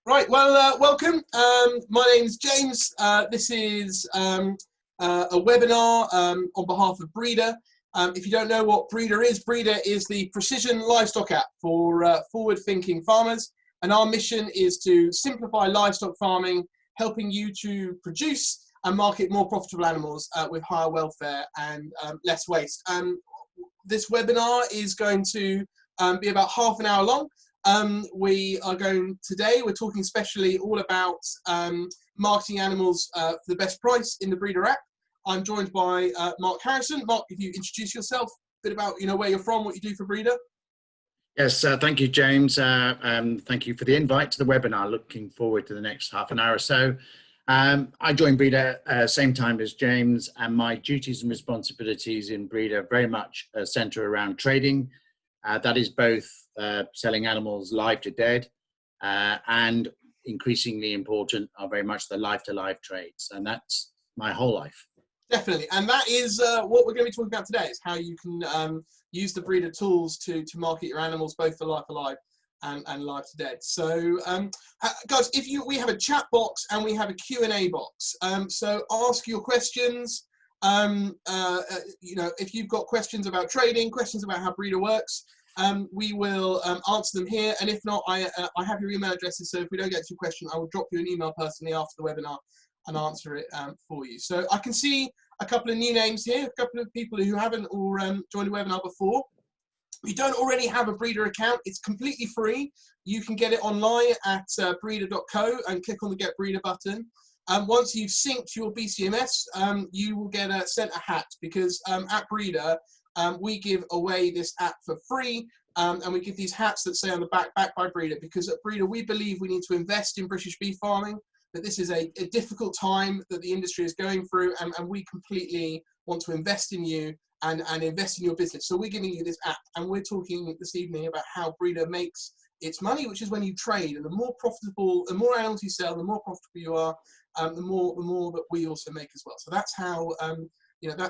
Right, well, welcome. My name's James. This is a webinar on behalf of Breedr. If you don't know what Breedr is the precision livestock app for forward-thinking farmers. And our mission is to simplify livestock farming, helping you to produce and market more profitable animals with higher welfare and less waste. This webinar is going to be about half an hour long. We're talking specially all about marketing animals for the best price in the Breedr app. I'm joined by Mark Harrison. Mark, if you introduce yourself, a bit about where you're from, what you do for Breedr. Yes, thank you, James. Thank you for the invite to the webinar. Looking forward to the next half an hour or so. I joined Breedr same time as James, and my duties and responsibilities in Breedr very much centre around trading. That is both selling animals live to dead and increasingly important are very much the live-to-live trades, and that's my whole life. Definitely, and that is what we're going to be talking about today, is how you can use the Breedr tools to market your animals both for live and live to dead. So guys, we have a chat box and we have a Q&A box, so ask your questions. If you've got questions about trading, questions about how Breedr works, we will answer them here, and if not, I have your email addresses, so if we don't get to your question, I will drop you an email personally after the webinar and answer it for you. So I can see a couple of new names here, a couple of people who haven't all joined the webinar before. If you don't already have a Breedr account, it's completely free. You can get it online at breedr.co and click on the Get Breedr button. Once you've synced your BCMS, you will get sent a hat, because at Breedr, we give away this app for free, and we give these hats that say on the back by Breedr, because at Breedr we believe we need to invest in British beef farming, that this is a difficult time that the industry is going through, and we completely want to invest in you and invest in your business. So we're giving you this app, and we're talking this evening about how Breedr makes its money, which is when you trade, and the more profitable, the more animals you sell, the more profitable you are, the more that we also make as well. So that's how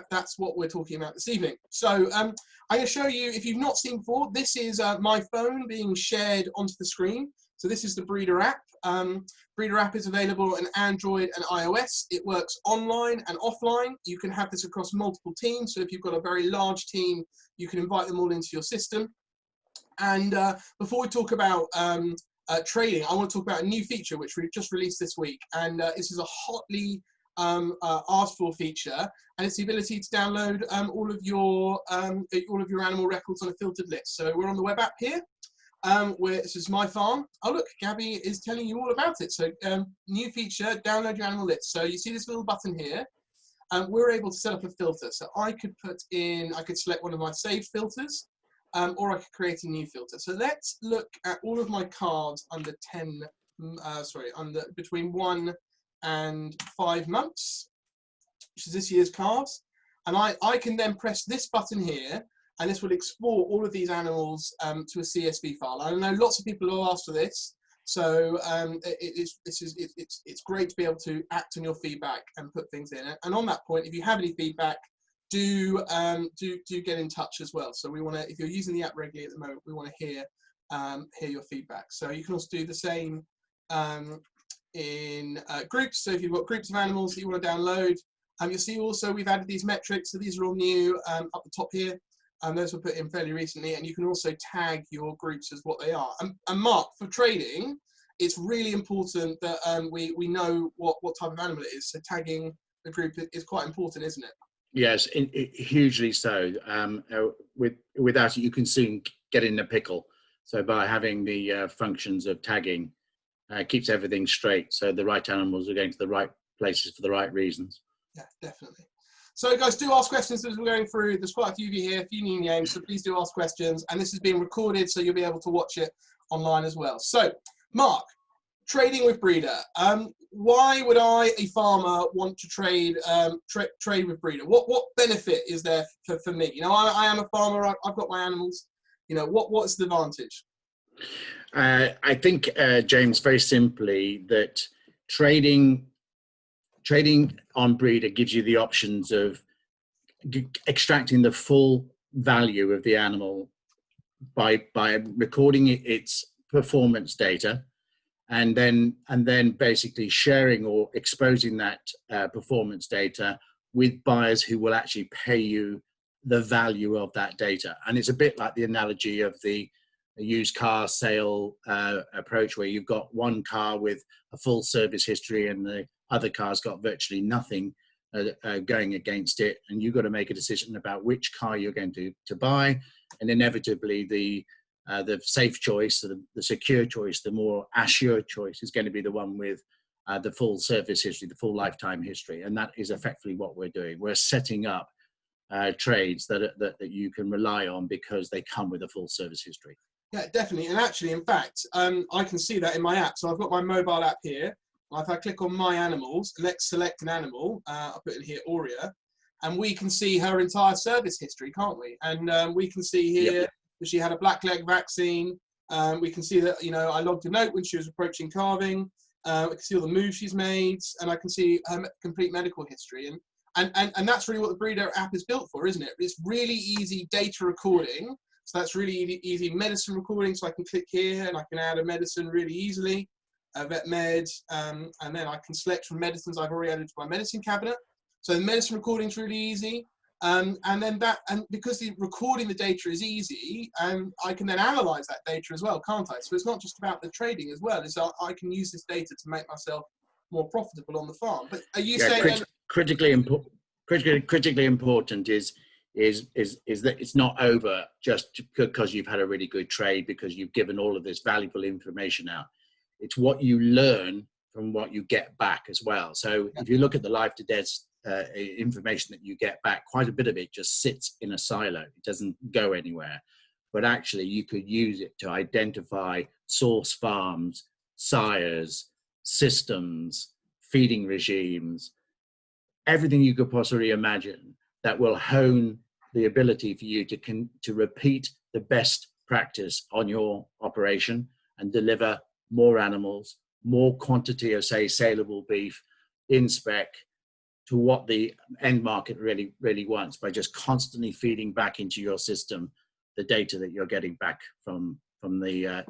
that's what we're talking about this evening. So I'm going to show you, if you've not seen before, this is my phone being shared onto the screen. So this is the Breedr app. Breedr app is available on Android and iOS. It works online and offline. You can have this across multiple teams. So if you've got a very large team, you can invite them all into your system. And before we talk about trading, I want to talk about a new feature which we've just released this week. And this is a hotly asked for feature, and it's the ability to download all of your animal records on a filtered list. So we're on the web app here. This is my farm. Oh look, Gabby is telling you all about it. So new feature, download your animal list. So you see this little button here, and we're able to set up a filter. So I could select one of my saved filters, or I could create a new filter. So let's look at all of my calves under between 1 and 5 months, which is this year's calves, and I can then press this button here, and this will export all of these animals to a CSV file. I know lots of people have asked for this, so it's great to be able to act on your feedback and put things in. And on that point, if you have any feedback, do get in touch as well. So we want to, if you're using the app regularly at the moment, we want to hear your feedback. So you can also do the same in groups. So if you've got groups of animals that you want to download, you'll see also we've added these metrics. So these are all new up the top here. Those were put in fairly recently, and you can also tag your groups as what they are. And Mark, for trading, it's really important that we know what type of animal it is. So tagging the group is quite important, isn't it? Yes, hugely so. Without it, you can soon get in a pickle. So by having the functions of tagging, keeps everything straight, so the right animals are going to the right places for the right reasons. Yeah, definitely. So guys, do ask questions as we're going through. There's quite a few of you here, a few new names, so please do ask questions. And this is being recorded, so you'll be able to watch it online as well. So, Mark, trading with Breedr. Why would I, a farmer, want to trade with Breedr? What benefit is there for me? I am a farmer. I've got my animals. What's the advantage? I think, James, very simply, that trading on Breedr gives you the options of extracting the full value of the animal by recording its performance data, and then basically sharing or exposing that performance data with buyers who will actually pay you the value of that data. And it's a bit like the analogy of the used car sale approach, where you've got one car with a full service history and the other car's got virtually nothing going against it, and you've got to make a decision about which car you're going to buy. And inevitably the safe choice, the secure choice, the more assured choice is going to be the one with the full service history, the full lifetime history. And that is effectively what we're doing. We're setting up trades that you can rely on because they come with a full service history. Yeah, definitely. And actually, in fact, I can see that in my app. So I've got my mobile app here. If I click on my animals, let's select an animal. I'll put in here Aurea, and we can see her entire service history, can't we? And we can see here that she had a blackleg vaccine. We can see that, you know, I logged a note when she was approaching calving. I can see all the moves she's made, and I can see her complete medical history. And that's really what the Breedr app is built for, isn't it? It's really easy data recording. So that's really easy medicine recording. So I can click here and I can add a medicine really easily, vet med, and then I can select from medicines I've already added to my medicine cabinet. So the medicine recording is really easy. And then because the recording the data is easy, I can then analyze that data as well, can't I? So it's not just about the trading as well. It's I can use this data to make myself more profitable on the farm. But are you saying critically important is that it's not over just because you've had a really good trade, because you've given all of this valuable information out. It's what you learn from what you get back as well. So if you look at the life to death information that you get back, quite a bit of it just sits in a silo. It doesn't go anywhere. But actually you could use it to identify source farms, sires, systems, feeding regimes, everything you could possibly imagine that will hone the ability for you to repeat the best practice on your operation and deliver more animals, more quantity of, say, saleable beef in spec to what the end market really wants, by just constantly feeding back into your system the data that you're getting back from the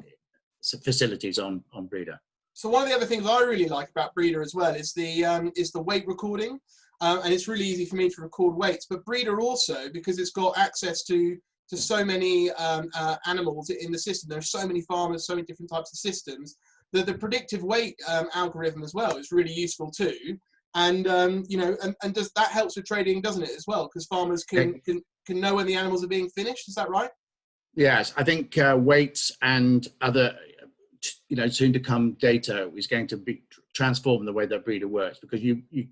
facilities on Breedr. So one of the other things I really like about Breedr as well is the weight recording. And it's really easy for me to record weights, but Breedr also, because it's got access to so many animals in the system, there are so many farmers, so many different types of systems, that the predictive weight algorithm as well is really useful too. And you know, and does that helps with trading, doesn't it, as well? Because farmers can know when the animals are being finished. Is that right? Yes, I think weights and other, you know, soon to come data is going to transform the way that Breedr works, because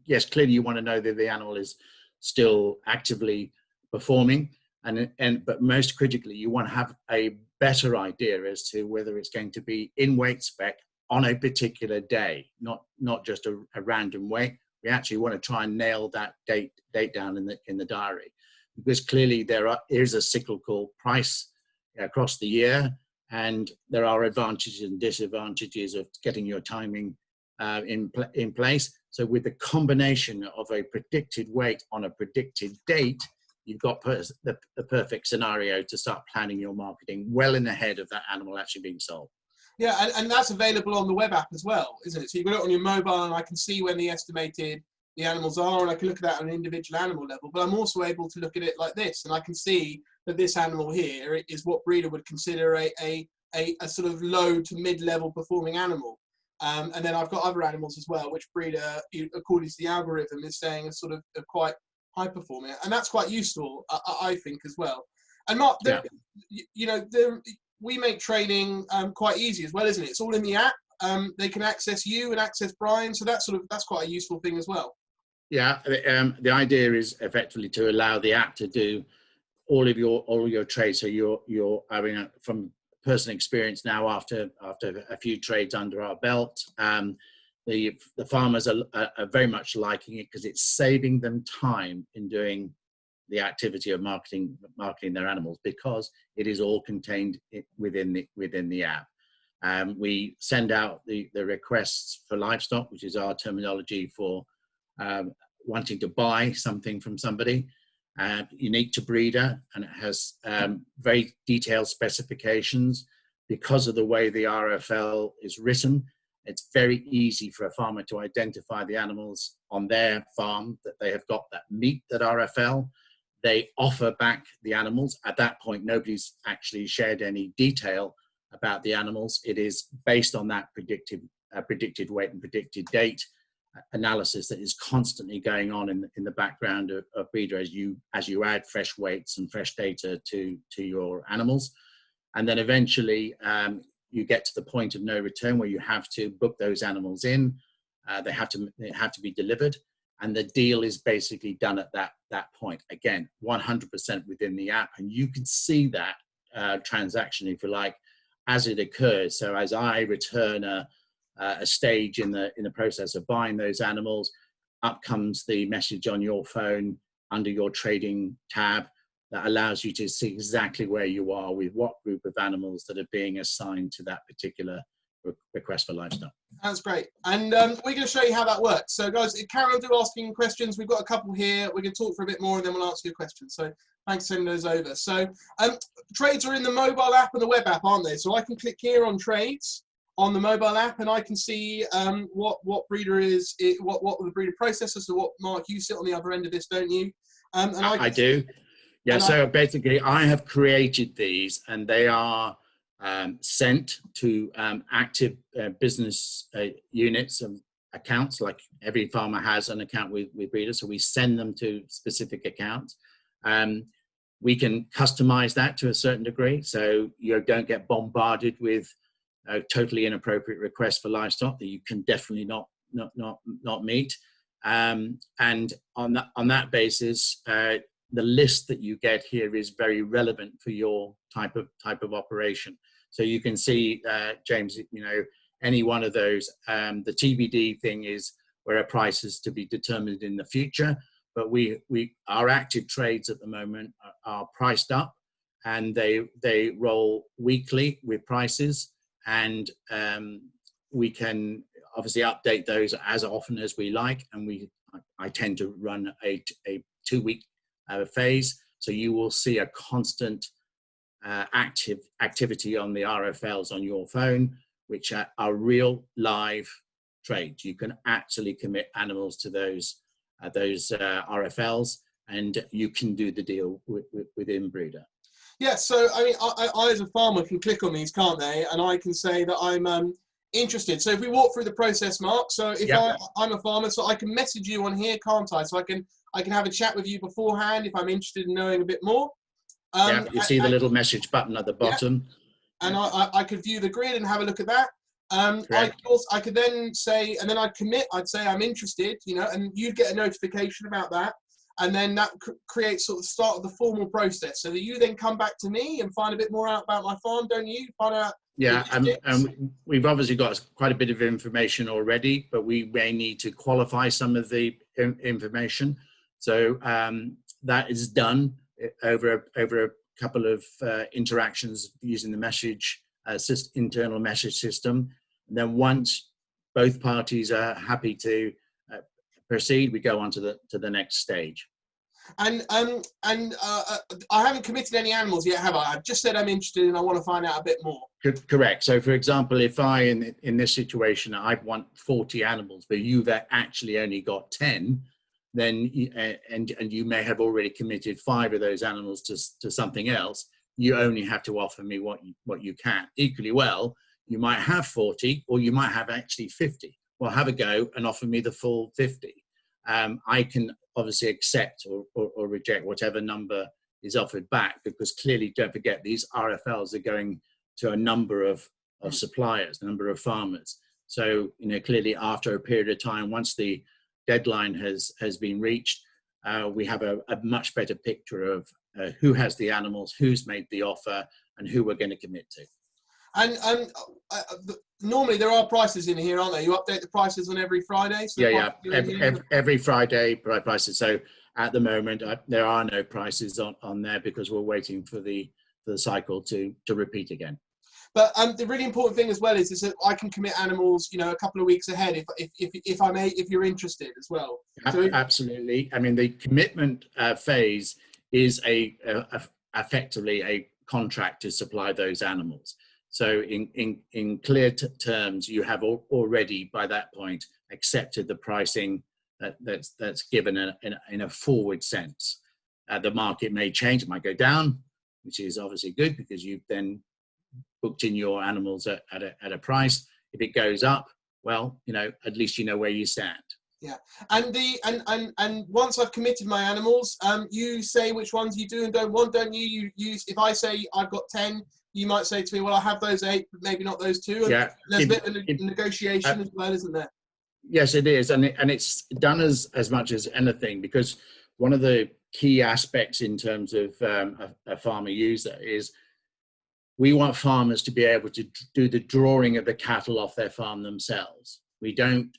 yes, clearly you want to know that the animal is still actively performing, but most critically you want to have a better idea as to whether it's going to be in weight spec on a particular day, not just a random weight. We actually want to try and nail that date down in the diary, because clearly there is a cyclical price across the year, and there are advantages and disadvantages of getting your timing in place. So with the combination of a predicted weight on a predicted date, you've got the perfect scenario to start planning your marketing well in ahead of that animal actually being sold. Yeah, and that's available on the web app as well, isn't it? So you've got it on your mobile, and I can see when the animals are, and I can look at that on an individual animal level. But I'm also able to look at it like this, and I can see that this animal here is what Breedr would consider a sort of low to mid-level performing animal. And then I've got other animals as well, which Breedr, according to the algorithm, is saying are sort of quite high performing, and that's quite useful, I think, as well. And Mark, you know, we make trading quite easy as well, isn't it? It's all in the app. They can access you and access Brian, so that's quite a useful thing as well. Yeah, the idea is effectively to allow the app to do all of your trades. So you're having from personal experience now, after a few trades under our belt, the farmers are very much liking it, because it's saving them time in doing the activity of marketing their animals, because it is all contained within the app. We send out the requests for livestock, which is our terminology for wanting to buy something from somebody, unique to Breedr, and it has very detailed specifications. Because of the way the RFL is written, It's very easy for a farmer to identify the animals on their farm that they have got that meet that RFL. They offer back the animals. At that point, nobody's actually shared any detail about the animals. It is based on that predicted weight and predicted date analysis that is constantly going on in the background of Breedr as you add fresh weights and fresh data to your animals. And then eventually you get to the point of no return where you have to book those animals in. They have to be delivered, and the deal is basically done at that point. Again, 100% within the app, and you can see that transaction, if you like, as it occurs. So as I return a stage in the process of buying those animals, up comes the message on your phone under your trading tab that allows you to see exactly where you are with what group of animals that are being assigned to that particular request for livestock. That's great. And we're going to show you how that works. So guys, carry on asking questions. We've got a couple here. We can talk for a bit more and then we'll answer your questions. So thanks for sending those over. So trades are in the mobile app and the web app, aren't they? So I can click here on trades on the mobile app and I can see what Breedr is, what the Breedr processor. So what, Mark, you sit on the other end of this, don't you? And I do. Yeah, so basically I have created these and they are sent to active business units and accounts. Like every farmer has an account with Breedr, so we send them to specific accounts. We can customize that to a certain degree, so you don't get bombarded with totally inappropriate requests for livestock that you can definitely not meet. And on that basis, the list that you get here is very relevant for your type of operation. So you can see, James, any one of those. The TBD thing is where a price is to be determined in the future, but our active trades at the moment are priced up, and they roll weekly with prices, and we can obviously update those as often as we like, and I tend to run a 2-week phase, so you will see a constant activity on the RFLs on your phone, which are real live trades. You can actually commit animals to those RFLs, and you can do the deal within Breedr. Yeah, so I mean, I as a farmer can click on these, can't they? And I can say that I'm interested. So if we walk through the process, Mark, so if I'm a farmer, so I can message you on here, can't I? So I can have a chat with you beforehand if I'm interested in knowing a bit more. You see the little message button at the bottom. Yeah. And I could view the grid and have a look at that. I could then say, and then I'd commit, I'd say I'm interested, and you'd get a notification about that. And then that creates sort of the start of the formal process. So that you then come back to me and find a bit more out about my farm, don't you? Find out. Yeah, and we've obviously got quite a bit of information already, but we may need to qualify some of the information. So that is done over a couple of interactions using the message internal message system. And then once both parties are happy to proceed, we go on to the next stage. And I haven't committed any animals yet, have I? I've just said I'm interested and I want to find out a bit more. Correct. So, for example, if in this situation I want 40 animals, but you've actually only got 10, then and you may have already committed 5 of those animals to something else. You only have to offer me what you can. Equally well, you might have 40, or you might have actually 50. Well, have a go and offer me the full 50. I can obviously accept or reject whatever number is offered back, because clearly, don't forget, these RFLs are going to a number of suppliers, a number of farmers. So, clearly after a period of time, once the deadline has been reached, we have a much better picture of who has the animals, who's made the offer, and who we're going to commit to. And normally there are prices in here, aren't there? You update the prices on every Friday? So every Friday prices. So at the moment, there are no prices on there because we're waiting for the cycle to repeat again. But the really important thing as well is that I can commit animals, a couple of weeks ahead if you're interested as well. So absolutely. I mean, the commitment phase is effectively a contract to supply those animals. So in clear terms, you have already by that point accepted the pricing that's given in a forward sense. The market may change, it might go down, which is obviously good because you've then booked in your animals at a price. If it goes up, well, at least you know where you stand. Yeah, and once I've committed my animals, you say which ones you do and don't want, don't you? If I say I've got 10, you might say to me, well, I have those 8, but maybe not those 2. And yeah, there's a bit of a negotiation as well, isn't there? Yes, it is, and it's done as much as anything, because one of the key aspects in terms of a farmer user is we want farmers to be able to do the drawing of the cattle off their farm themselves. We don't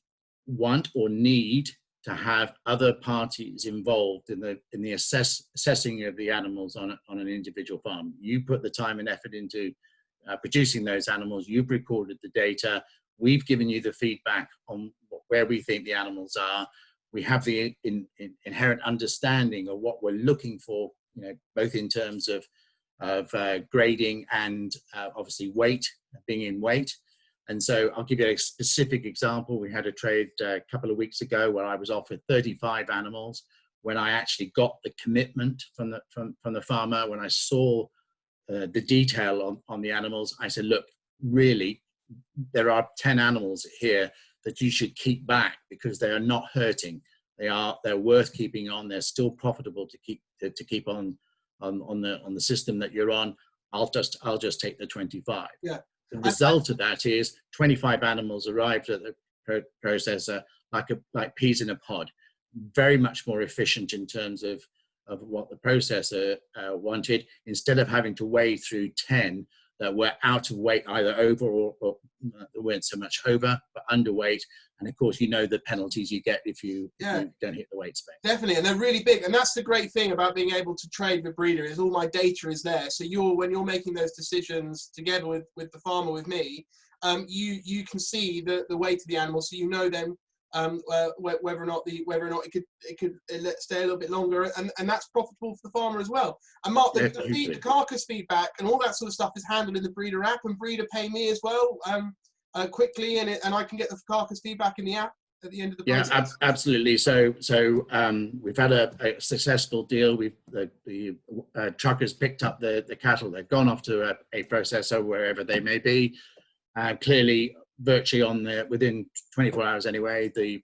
want or need to have other parties involved in the assessing of the animals on an individual farm. You put the time and effort into producing those animals. You've recorded the data. We've given you the feedback on where we think the animals are. We have the inherent understanding of what we're looking for, both in terms of grading and obviously weight, being in weight. And so I'll give you a specific example. We had a trade a couple of weeks ago where I was offered 35 animals. When I actually got the commitment from the farmer, when I saw the detail on the animals, I said, look, really, there are 10 animals here that you should keep back because they are not hurting. They're worth keeping on. They're still profitable to keep on the system that you're on. I'll just take the 25. Yeah. The result of that is 25 animals arrived at the processor like peas in a pod. Very much more efficient in terms of what the processor wanted. Instead of having to weigh through 10 that were out of weight, either over or they weren't so much over, but underweight. And of course, the penalties you get if you don't hit the weight spec. Definitely, and they're really big. And that's the great thing about being able to trade with Breedr, is all my data is there. So when you're making those decisions together with the farmer, with me, you can see the weight of the animal, so then whether or not it could stay a little bit longer, and that's profitable for the farmer as well. And Mark, the carcass feedback and all that sort of stuff is handled in the Breedr app, and Breedr pay me as well quickly, and I can get the carcass feedback in the app at the end of the process. Yeah, absolutely. So we've had a successful deal. The truckers picked up the cattle. They've gone off to a processor wherever they may be. Clearly, virtually within 24 hours anyway, the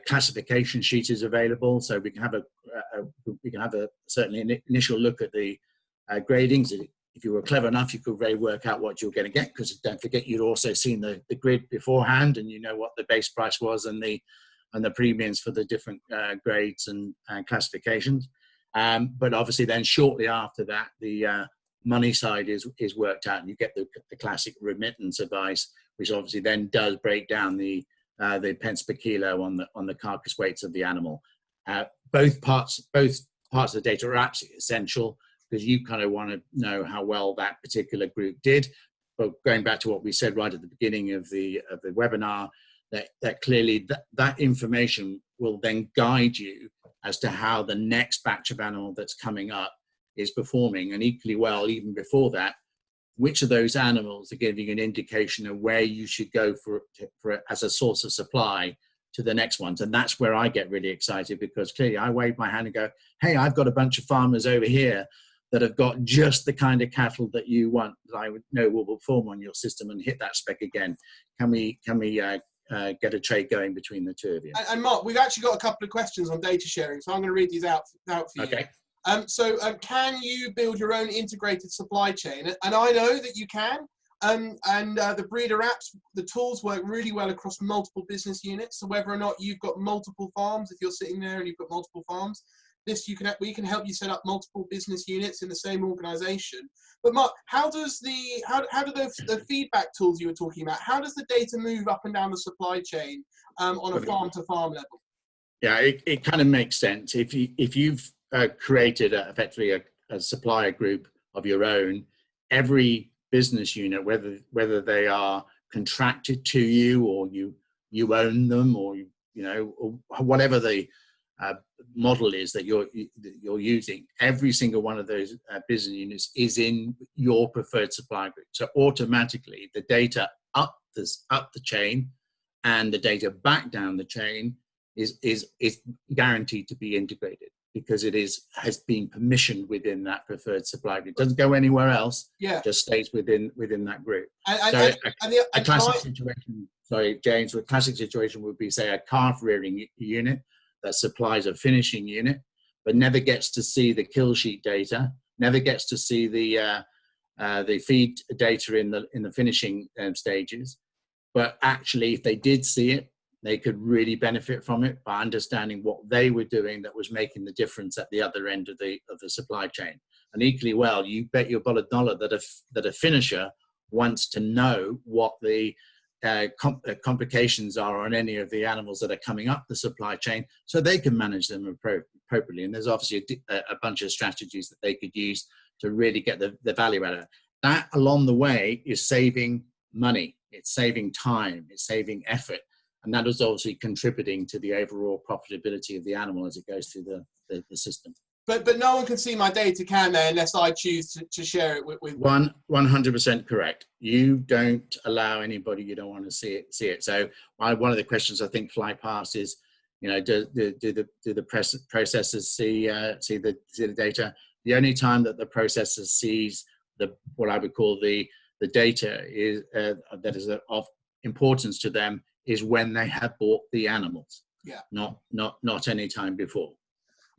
classification sheet is available, so we can have a certainly an initial look at the gradings. If you were clever enough, you could really work out what you're going to get, because don't forget, you'd also seen the grid beforehand, and what the base price was and the premiums for the different grades and classifications. But obviously then shortly after that, the money side is worked out, and you get the classic remittance advice, which obviously then does break down the pence per kilo on the carcass weights of the animal. Both parts of the data are absolutely essential, because you kind of want to know how well that particular group did. But going back to what we said right at the beginning of the webinar, that clearly that information will then guide you as to how the next batch of animal that's coming up is performing, and equally well, even before that, which of those animals are giving an indication of where you should go for as a source of supply to the next ones. And that's where I get really excited, because clearly I wave my hand and go, hey, I've got a bunch of farmers over here that have got just the kind of cattle that you want, that I would know will perform on your system and hit that spec again. Can we get a trade going between the two of you? And Mark, we've actually got a couple of questions on data sharing, so I'm going to read these out for you. Okay. Can you build your own integrated supply chain? And I know that you can. The Breedr apps, the tools work really well across multiple business units. So whether or not you've got multiple farms, if you're sitting there and you've got multiple farms, we can help you set up multiple business units in the same organization. But Mark, how do the feedback tools you were talking about, how does the data move up and down the supply chain on a farm to farm level? Yeah, it kind of makes sense. If you've created effectively a supplier group of your own, every business unit, whether they are contracted to you or you own them, or or whatever the model is that you're using, every single one of those business units is in your preferred supply group. So automatically the data up the chain and the data back down the chain is guaranteed to be integrated, because it has been permissioned within that preferred supply group. It doesn't go anywhere else. Yeah. Just stays within that group. A classic situation, sorry, James, a classic situation would be, say, a calf rearing unit that supplies a finishing unit, but never gets to see the kill sheet data, never gets to see the feed data in the finishing stages. But actually, if they did see it, they could really benefit from it by understanding what they were doing that was making the difference at the other end of the supply chain. And equally well, you bet your $1 that a finisher wants to know what the complications are on any of the animals that are coming up the supply chain, so they can manage them appropriately. And there's obviously a bunch of strategies that they could use to really get the value out of it. That along the way is saving money, it's saving time, it's saving effort. And that is obviously contributing to the overall profitability of the animal as it goes through the system. But no one can see my data, can they, unless I choose to share it with 100% correct. You don't allow anybody you don't want to see it. So one of the questions I think fly past is, do the processors see the data? The only time that the processor sees what I would call the data is that is of importance to them is when they have bought the animals. Yeah. Not any time before.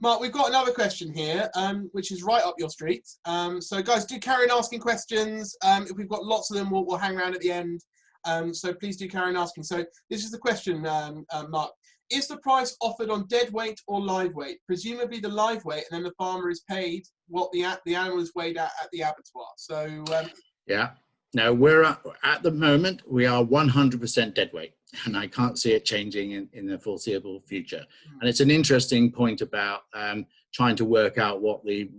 Mark, we've got another question here, which is right up your street. So guys, do carry on asking questions. If we've got lots of them, we'll hang around at the end. So please do carry on asking. So this is the question, Mark. Is the price offered on dead weight or live weight? Presumably the live weight, and then the farmer is paid what the animal is weighed at the abattoir. So yeah. Now we're at the moment we are 100% dead weight, and I can't see it changing in the foreseeable future. And it's an interesting point about trying to work out what the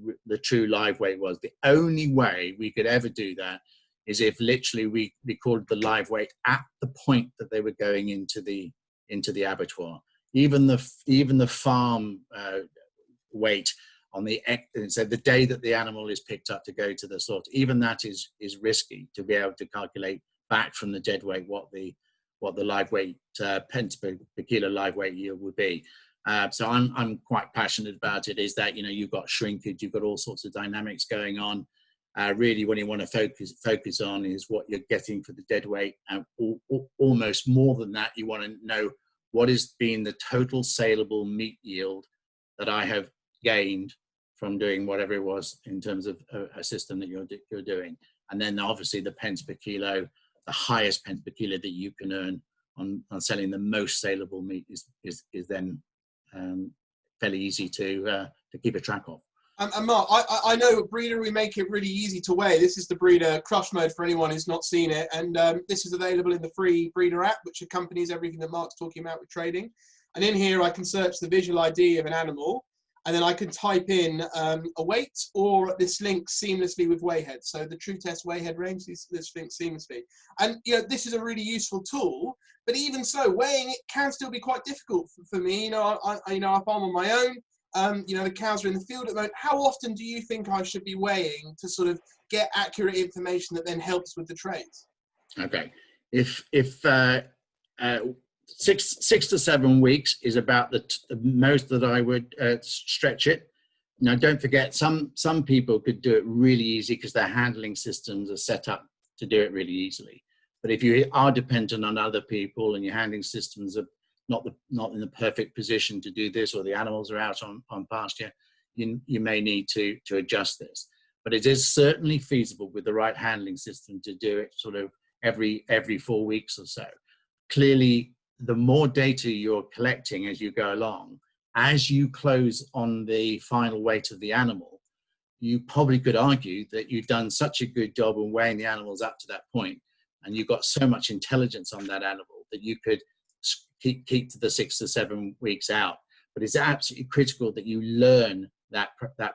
true live weight was. The only way we could ever do that is if literally we recorded the live weight at the point that they were going into the abattoir. Even the farm weight on the day that the animal is picked up to go to the slaughter, even that is risky to be able to calculate back from the dead weight what the live weight pence per kilo live weight yield would be. So I'm quite passionate about it. Is that you've got shrinkage, you've got all sorts of dynamics going on. Really, what you want to focus on is what you're getting for the dead weight, and almost more than that, you want to know what is being the total saleable meat yield that I have gained from doing whatever it was in terms of a system that you're doing. And then obviously the pence per kilo, the highest pence per kilo that you can earn on selling the most saleable meat is then fairly easy to keep a track of. And Mark, I know at Breedr we make it really easy to weigh. This is the Breedr crush mode for anyone who's not seen it. And this is available in the free Breedr app, which accompanies everything that Mark's talking about with trading. And in here I can search the visual ID of an animal, and then I can type in a weight, or this links seamlessly with Weighhead. So the True Test Weighhead range, this links seamlessly. And this is a really useful tool, but even so, weighing it can still be quite difficult for me. I farm on my own. The cows are in the field at the moment. How often do you think I should be weighing to sort of get accurate information that then helps with the trades? Okay, if 6 to 7 weeks is about the most that I would stretch it. Now, don't forget, some people could do it really easy because their handling systems are set up to do it really easily. But if you are dependent on other people and your handling systems are not in the perfect position to do this, or the animals are out on pasture, you may need to adjust this. But it is certainly feasible with the right handling system to do it sort of every 4 weeks or so. Clearly, the more data you're collecting as you go along, as you close on the final weight of the animal, you probably could argue that you've done such a good job of weighing the animals up to that point, and you've got so much intelligence on that animal that you could keep to the 6 to 7 weeks out. But it's absolutely critical that you learn that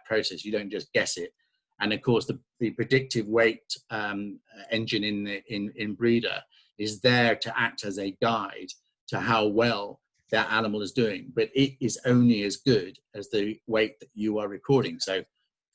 process. You don't just guess it. And of course, the predictive weight engine in Breedr is there to act as a guide to how well that animal is doing, but it is only as good as the weight that you are recording. So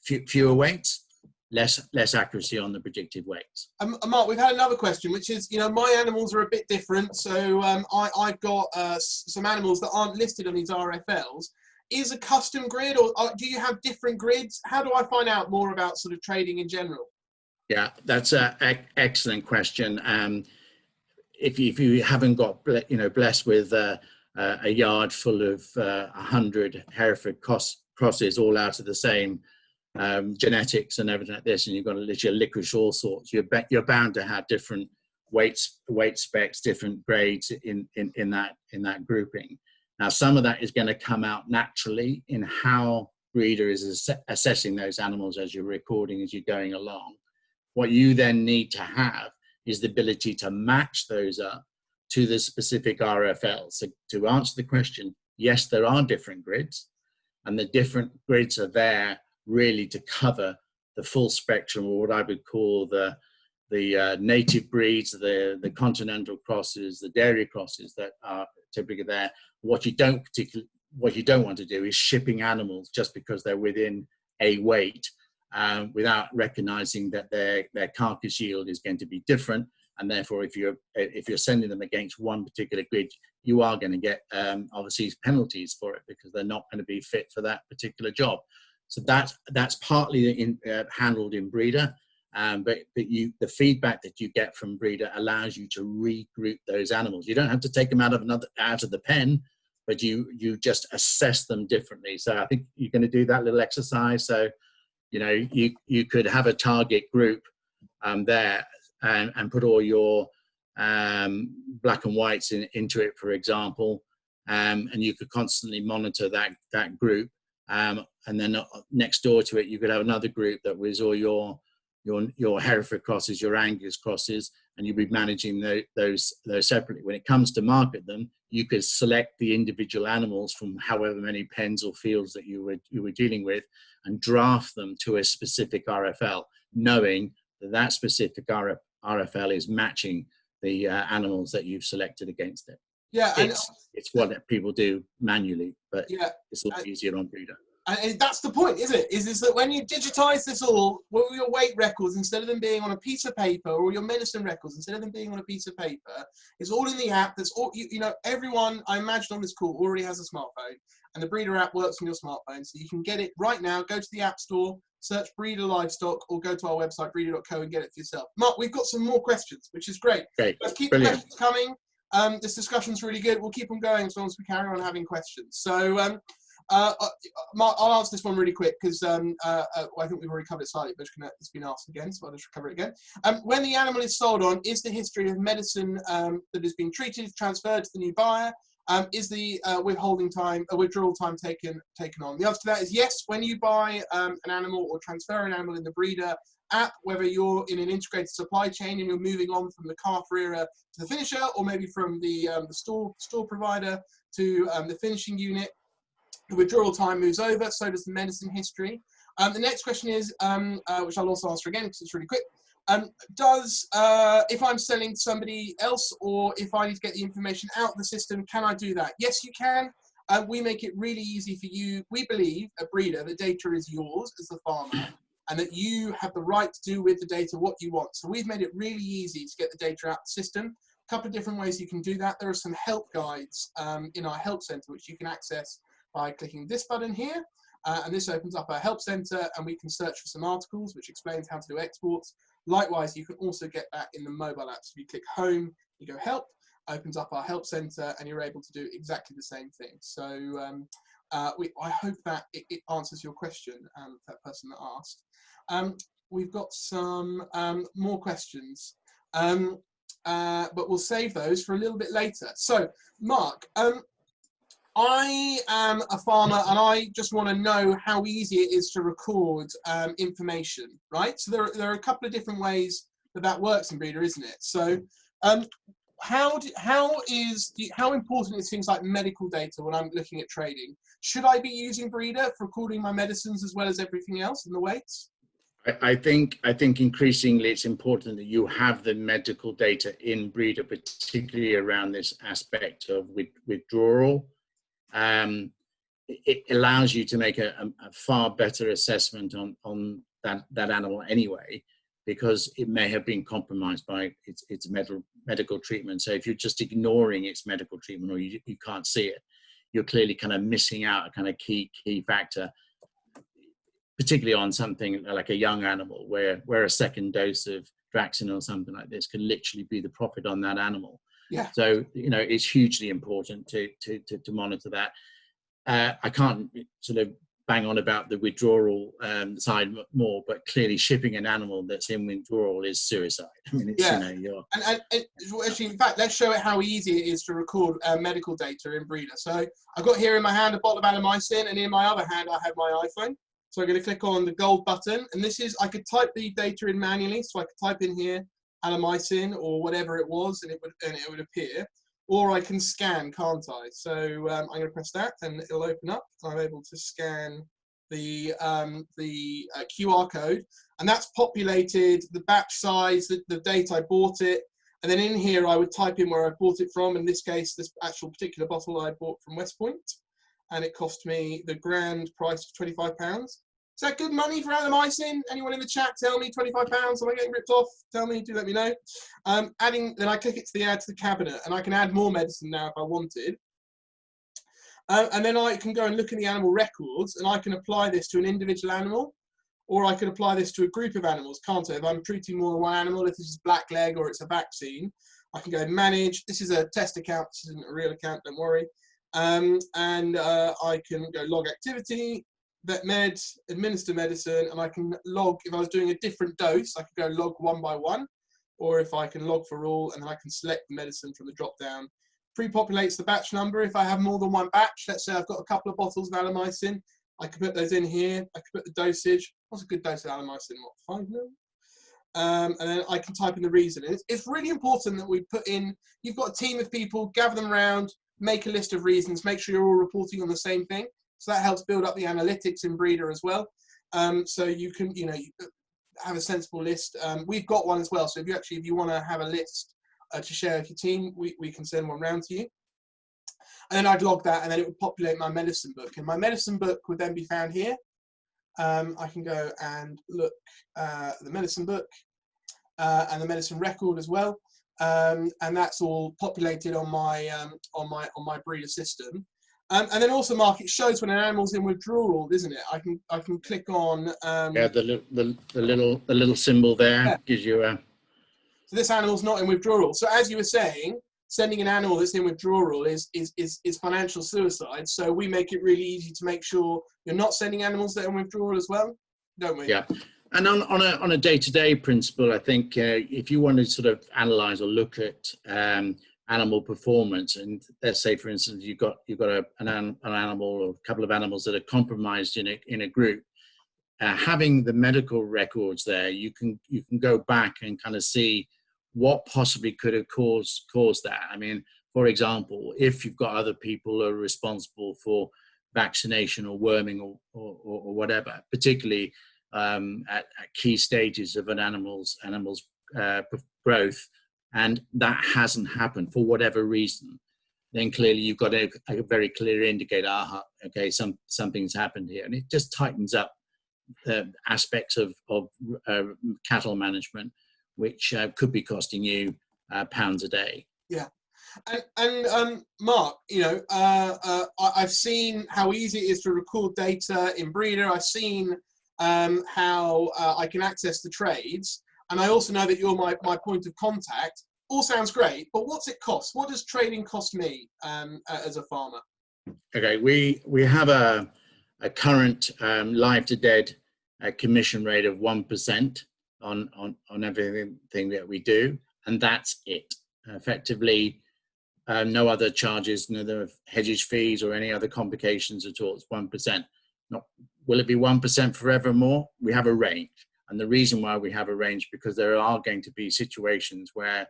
fewer weights, less accuracy on the predicted weights. Mark, we've had another question, which is, you know, my animals are a bit different. So I've got some animals that aren't listed on these RFLs. Is a custom grid, or do you have different grids? How do I find out more about sort of trading in general? Yeah, that's an excellent question. If you haven't got, you know, blessed with a yard full of 100 Hereford crosses all out of the same genetics and everything like this, and you've got to literally licorice all sorts, you're bound to have different weight specs, different grades in that grouping. Now, some of that is going to come out naturally in how Breedr is assessing those animals as you're recording, as you're going along. What you then need to have is the ability to match those up to the specific RFL. So to answer the question, yes, there are different grids, and the different grids are there really to cover the full spectrum, or what I would call the native breeds, the continental crosses, the dairy crosses that are typically there. What you don't want to do is shipping animals just because they're within a weight, without recognizing that their carcass yield is going to be different, and therefore if you're sending them against one particular grid, you are going to get obviously penalties for it because they're not going to be fit for that particular job. So that's partly handled in Breedr, but the feedback that you get from Breedr allows you to regroup those animals. You don't have to take them out of the pen, but you just assess them differently. So I think you're going to do that little exercise. So, you know, you could have a target group there and put all your black and whites into it, for example, and you could constantly monitor that group. And then next door to it, you could have another group that was all your Hereford crosses, your Angus crosses, and you'd be managing those separately. When it comes to market them, you could select the individual animals from however many pens or fields that you were dealing with, and draft them to a specific RFL, knowing that specific RFL is matching the animals that you've selected against it. Yeah, it's what people do manually, but yeah, it's a lot easier on Breedr. And that's the point, isn't it? Is that when you digitize this all, your weight records, instead of them being on a piece of paper, or your medicine records, instead of them being on a piece of paper, it's all in the app. That's all, you know, everyone I imagine on this call already has a smartphone, and the Breedr app works on your smartphone. So you can get it right now. Go to the App Store, search Breedr Livestock, or go to our website, breedr.co, and get it for yourself. Mark, we've got some more questions, which is great. Okay. Let's keep Brilliant. the questions coming. This discussion's really good. We'll keep them going as long as we carry on having questions. So, Mark, I'll answer this one really quick because I think we've already covered it slightly, but it's been asked again, so I'll just cover it again. When the animal is sold on, is the history of medicine that has been treated transferred to the new buyer? Is the withdrawal time taken on? The answer to that is yes. When you buy an animal or transfer an animal in the Breedr app, whether you're in an integrated supply chain and you're moving on from the calf rearer to the finisher, or maybe from the store provider to the finishing unit, the withdrawal time moves over, so does the medicine history. The next question is, which I'll also answer again because it's really quick, if I'm selling to somebody else, or if I need to get the information out of the system, can I do that? Yes, you can. We make it really easy for you. We believe at Breedr the data is yours as the farmer, and that you have the right to do with the data what you want. So we've made it really easy to get the data out of the system. A couple of different ways you can do that. There are some help guides in our help center, which you can access by clicking this button here, and this opens up our help center, and we can search for some articles which explains how to do exports. Likewise, you can also get that in the mobile app. So if you click home, you go help, opens up our help center, and you're able to do exactly the same thing. So I hope that it answers your question, that person that asked. We've got some more questions, but we'll save those for a little bit later. So Mark, I am a farmer and I just want to know how easy it is to record information, right? So there are a couple of different ways that works in Breedr, isn't it? So how important is things like medical data when I'm looking at trading? Should I be using Breedr for recording my medicines as well as everything else and the weights? I think increasingly it's important that you have the medical data in Breedr, particularly around this aspect of withdrawal. It allows you to make a far better assessment on that animal anyway, because it may have been compromised by its medical treatment. So if you're just ignoring its medical treatment, or you can't see it, you're clearly kind of missing out a kind of key factor, particularly on something like a young animal, where a second dose of Draxin or something like this can literally be the profit on that animal. Yeah. So, it's hugely important to monitor that. I can't sort of bang on about the withdrawal side more, but clearly shipping an animal that's in withdrawal is suicide. I mean, it's, Yeah. you're... And actually, in fact, let's show it how easy it is to record medical data in Breedr. So I've got here in my hand a bottle of Alamycin, and in my other hand, I have my iPhone. So I'm going to click on the gold button, and this is, I could type the data in manually. So I could type in here Alamycin or whatever it was, and it would appear. Or I can scan, can't I? So I'm going to press that, and it'll open up. I'm able to scan the QR code, and that's populated the batch size, the date I bought it, and then in here I would type in where I bought it from. In this case, this actual particular bottle I bought from West Point, and it cost me the grand price of £25. Is that good money for Alamycin? Anyone in the chat tell me? £25? Am I getting ripped off? Tell me, do let me know. Then I click it to the add to the cabinet, and I can add more medicine now if I wanted. And then I can go and look in the animal records, and I can apply this to an individual animal, or I can apply this to a group of animals, can't I? If I'm treating more than one animal, if this is blackleg or it's a vaccine, I can go and manage. This is a test account, this isn't a real account, don't worry. I can go log activity, vet med, administer medicine, and I can log, if I was doing a different dose, I could go log one by one, or if I can log for all, and then I can select the medicine from the drop down. Pre-populates the batch number. If I have more than one batch, let's say I've got a couple of bottles of Alamycin, I can put those in here. I can put the dosage. What's a good dose of Alamycin? What, 5 mil? And then I can type in the reason. It's really important that we put in, you've got a team of people, gather them around, make a list of reasons, make sure you're all reporting on the same thing. So that helps build up the analytics in Breedr as well. So you can, have a sensible list. We've got one as well. So if you want to have a list to share with your team, we can send one round to you. And then I'd log that, and then it would populate my medicine book. And my medicine book would then be found here. I can go and look at the medicine book and the medicine record as well. And that's all populated on my Breedr system. And then also, Mark, it shows when an animal's in withdrawal, isn't it? I can click on the little symbol there gives you a. So this animal's not in withdrawal. So as you were saying, sending an animal that's in withdrawal is financial suicide. So we make it really easy to make sure you're not sending animals that are in withdrawal as well, don't we? Yeah. And on a day-to-day principle, I think if you want to sort of analyze or look at animal performance, and let's say, for instance, you've got an animal or a couple of animals that are compromised in a group, having the medical records there, you can go back and kind of see what possibly could have caused that. I mean, for example, if you've got other people who are responsible for vaccination or worming or whatever, particularly at key stages of an animal's growth, and that hasn't happened for whatever reason, then clearly you've got a very clear indicator, okay, something's happened here. And it just tightens up aspects of cattle management, which could be costing you pounds a day. Yeah. And Mark, I've seen how easy it is to record data in Breedr. I've seen how I can access the trades. And I also know that you're my point of contact. All sounds great, but what's it cost? What does trading cost me as a farmer? Okay, we have a current live to dead commission rate of 1% on everything that we do, and that's it. Effectively, no other charges, no other hedging fees or any other complications at all. It's 1%. Will it be 1% forevermore? We have a range, and the reason why we have a range because there are going to be situations where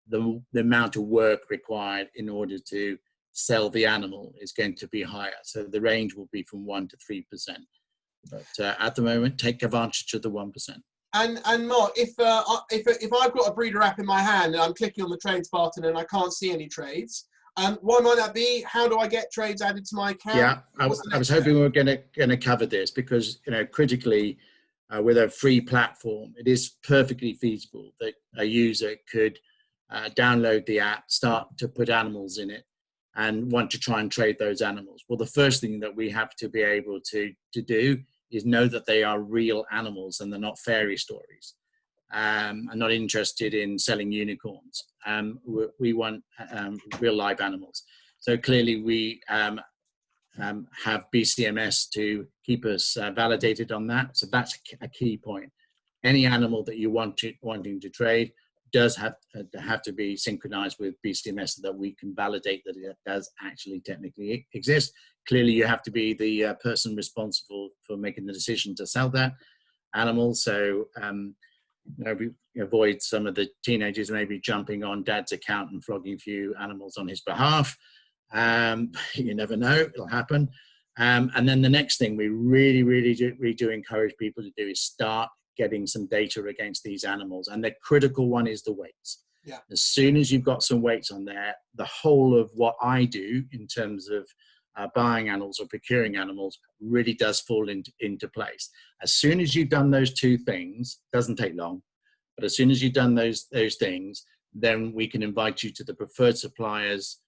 the amount of work required in order to sell the animal is going to be higher. So the range will be from 1% to 3%. But at the moment, take advantage of the 1%. And Mark, if I've got a Breedr app in my hand and I'm clicking on the trades button and I can't see any trades, why might that be? How do I get trades added to my account? Yeah, I was hoping we were going to cover this because, you know, critically, with a free platform, it is perfectly feasible that a user could download the app, start to put animals in it, and want to try and trade those animals. Well, the first thing that we have to be able to do is know that they are real animals and they're not fairy stories. I'm not interested in selling unicorns. We want real live animals. So clearly we have BCMS to keep us validated on that. So that's a key point. Any animal that you wanting to trade does have to be synchronized with BCMS so that we can validate that it does actually technically exist. Clearly, you have to be the person responsible for making the decision to sell that animal. So we avoid some of the teenagers maybe jumping on dad's account and flogging a few animals on his behalf. You never know, it'll happen. And then the next thing we really do encourage people to do is start getting some data against these animals. And the critical one is the weights. Yeah. As soon as you've got some weights on there, the whole of what I do in terms of buying animals or procuring animals really does fall into place. As soon as you've done those two things, doesn't take long, but as soon as you've done those things, then we can invite you to the preferred suppliers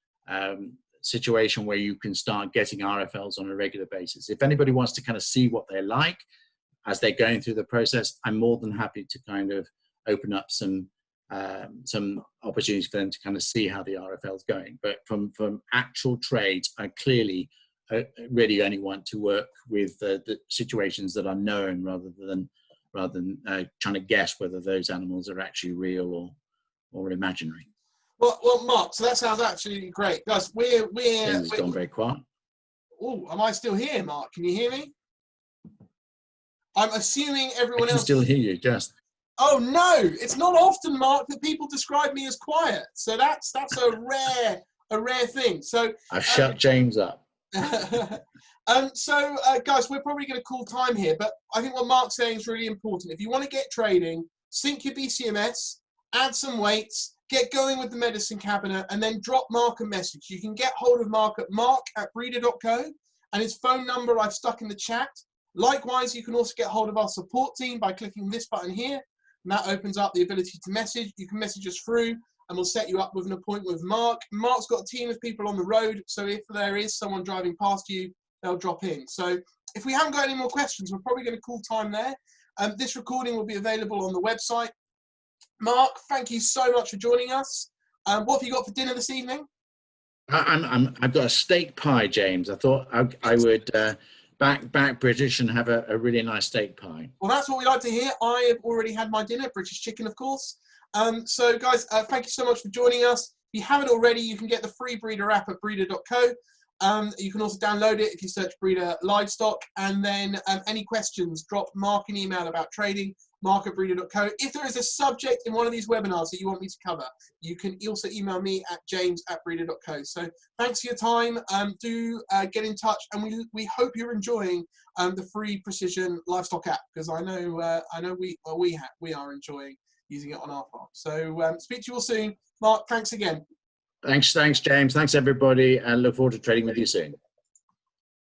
situation where you can start getting RFLs on a regular basis. If anybody wants to kind of see what they're like as they're going through the process, I'm more than happy to kind of open up some opportunities for them to kind of see how the RFL is going. But from actual trades, I clearly really only want to work with the situations that are known rather than trying to guess whether those animals are actually real or imaginary. Well, Mark, so that sounds absolutely great. Guys, we're gone very quiet. Oh, am I still here, Mark? Can you hear me? I'm assuming everyone else... I can still hear you, just... Oh, no! It's not often, Mark, that people describe me as quiet. So that's a rare thing. So I've shut James up. Guys, we're probably going to call time here, but I think what Mark's saying is really important. If you want to get trading, sync your BCMS, add some weights, get going with the medicine cabinet, and then drop Mark a message. You can get hold of Mark at mark@breedr.co, and his phone number I've stuck in the chat. Likewise, you can also get hold of our support team by clicking this button here, and that opens up the ability to message. You can message us through, and we'll set you up with an appointment with Mark. Mark's got a team of people on the road, so if there is someone driving past you, they'll drop in. So if we haven't got any more questions, we're probably going to call time there. This recording will be available on the website. Mark, thank you so much for joining us. What have you got for dinner this evening? I've got a steak pie, James. I thought I would back British and have a really nice steak pie. Well, that's what we like to hear. I have already had my dinner, British chicken, of course. So, guys, thank you so much for joining us. If you haven't already, you can get the free Breedr app at breedr.co. You can also download it if you search Breedr Livestock. And then any questions, drop Mark an email about trading, mark@breedr.co. If there is a subject in one of these webinars that you want me to cover, you can also email me at james@breedr.co. So thanks for your time. Do get in touch, and we hope you're enjoying the free Precision Livestock app, because I know we are enjoying using it on our farm. So speak to you all soon. Mark, thanks again. Thanks, James. Thanks, everybody, and look forward to trading with you soon.